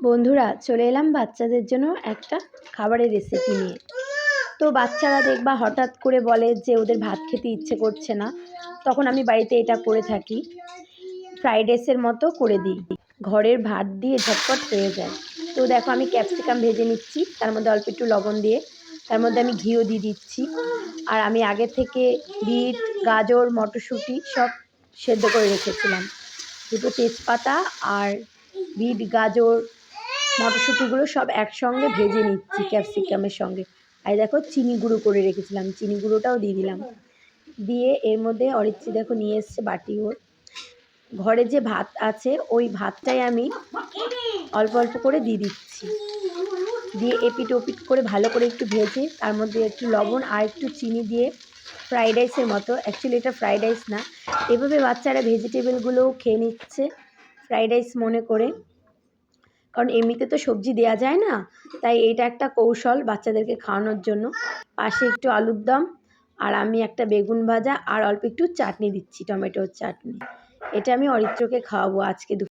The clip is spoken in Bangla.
বন্ধুরা চলে এলাম বাচ্চাদের জন্য একটা খাবারের রেসিপি নিয়ে। তো বাচ্চারা দেখবা হঠাৎ করে বলে যে ওদের ভাত খেতে ইচ্ছে করছে না, তখন আমি বাড়িতে এটা করে থাকি, ফ্রাইড রাইসের মতো করে দিই। ঘরের ভাত দিয়ে ঝটপট হয়ে যায়। তো দেখো আমি ক্যাপসিকাম ভেজে নিচ্ছি, তার মধ্যে অল্প একটু লবণ দিয়ে, তার মধ্যে আমি ঘিও দিয়ে দিচ্ছি। আর আমি আগে থেকে বিট, গাজর, মটরশুঁটি সব সেদ্ধ করে রেখেছিলাম। দুটো তেজপাতা আর বিট, গাজর, মটরশুঁটিগুলো সব একসঙ্গে ভেজে নিচ্ছি ক্যাপসিকামের সঙ্গে। আর দেখো চিনি গুঁড়ো করে রেখেছিলাম, চিনি গুঁড়োটাও দিয়ে দিলাম। দিয়ে এর মধ্যে অরিত্রি দেখো নিয়ে এসছে বাটি ওর। ঘরে যে ভাত আছে ওই ভাতটাই আমি অল্প অল্প করে দিয়ে দিচ্ছি। দিয়ে এপিট ওপিট করে ভালো করে একটু ভেজে তার মধ্যে একটু লবণ আর একটু চিনি দিয়ে ফ্রাইড রাইসের মতো, অ্যাকচুয়ালি এটা ফ্রাইড রাইস না, এভাবে বাচ্চারা ভেজিটেবলগুলোও খেয়ে নিচ্ছে ফ্রাইড রাইস মনে করে, কারণ এমনিতে তো সবজি দেওয়া যায় না। তাই এটা একটা কৌশল বাচ্চাদেরকে খাওয়ানোর জন্য। পাশে একটু আলুর দম আর আমি একটা বেগুন ভাজা আর অল্প একটু চাটনি দিচ্ছি, টমেটোর চাটনি। এটা আমি অরিত্রকে খাওয়াবো আজকে।